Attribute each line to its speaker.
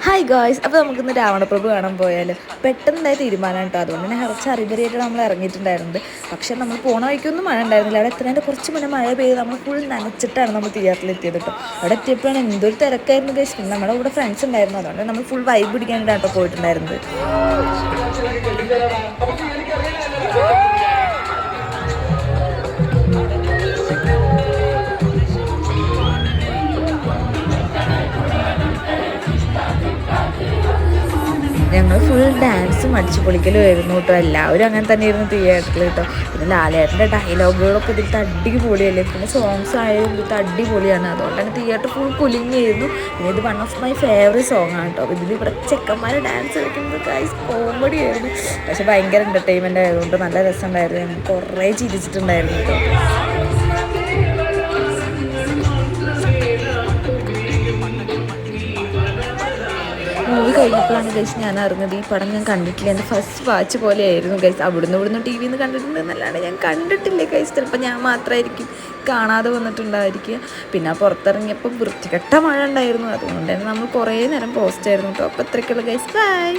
Speaker 1: Hi guys, അപ്പോൾ നമുക്കിന്ന് രാവണപ്രഭു കാണാൻ പോയാൽ പെട്ടെന്നുണ്ടായ തീരുമാനം കേട്ടോ. അതുകൊണ്ട് തന്നെ കുറച്ച് അറിബറിയായിട്ട് നമ്മൾ ഇറങ്ങിയിട്ടുണ്ടായിരുന്നത്. പക്ഷേ നമ്മൾ പോണ വഴിക്കൊന്നും മഴ ഉണ്ടായിരുന്നില്ല. അവിടെ എത്തുന്നതിൻ്റെ കുറച്ച് മുന്നേ മഴ പെയ്ത് നമ്മൾ ഫുൾ നനച്ചിട്ടാണ് നമ്മൾ തിയേറ്ററിൽ എത്തിയത് കേട്ടോ. അവിടെ എത്തിയപ്പോഴാണ് എന്തൊരു തിരക്കായിരുന്നു ഗൈസ്. പിന്നെ നമ്മുടെ കൂടെ ഫ്രണ്ട്സ് ഉണ്ടായിരുന്നു. അതുകൊണ്ട് നമ്മൾ ഫുൾ വൈബ് പിടിക്കാനായിട്ടാണ് കേട്ടോ പോയിട്ടുണ്ടായിരുന്നത്. ഞങ്ങൾ ഫുൾ ഡാൻസും അടിച്ചു പൊളിക്കലും ആയിരുന്നു കേട്ടോ. എല്ലാവരും അങ്ങനെ തന്നെയായിരുന്നു തിയേറ്ററിൽ കേട്ടോ. പിന്നെ ലാലേട്ടൻ്റെ ഡയലോഗുകളൊക്കെ ഇതിൽ അടിപൊളിയല്ലേ. പിന്നെ സോങ്സ് ആയാലും ഇതിൽ അടിപൊളിയാണ്. അതുകൊണ്ട് തന്നെ തിയേറ്റർ ഫുൾ കുലുങ്ങിയായിരുന്നു. പിന്നെ ഇത് one of my favourite song ആണ് കേട്ടോ. ഇതിൽ ഇവിടെ ചെക്കന്മാർ ഡാൻസ് കളിക്കുന്നത് ഗൈസ് കോമഡി ആയിരുന്നു. പക്ഷെ ഭയങ്കര എൻ്റർടൈൻമെൻ്റ് ആയതുകൊണ്ട് നല്ല രസമുണ്ടായിരുന്നു. ഞങ്ങൾ കുറേ ചിരിച്ചിട്ടുണ്ടായിരുന്നു കേട്ടോ. മൂവി കഴിഞ്ഞപ്പോഴാണ് ഗൈസ് ഞാൻ അറിഞ്ഞത് ഈ പടം ഞാൻ കണ്ടിട്ടില്ല. എൻ്റെ ഫസ്റ്റ് വാച്ച് പോലെയായിരുന്നു ഗൈസ്. ഇവിടുന്ന് ടി വിയിൽ നിന്ന് കണ്ടിട്ടുണ്ടെന്നല്ലാണ്ട് ഞാൻ കണ്ടിട്ടില്ല ഗൈസ്. ചിലപ്പോൾ ഞാൻ മാത്രമായിരിക്കും കാണാതെ വന്നിട്ടുണ്ടായിരിക്കുക. പിന്നെ പുറത്തിറങ്ങിയപ്പോൾ വൃത്തികെട്ട മഴ ഉണ്ടായിരുന്നു. അതുകൊണ്ട് തന്നെ നമ്മൾ കുറേ നേരം പോസ്റ്റ് ആയിരുന്നു കേട്ടോ. അപ്പോൾ ഇത്രയ്ക്കുള്ള ഗൈസ്, ബൈ.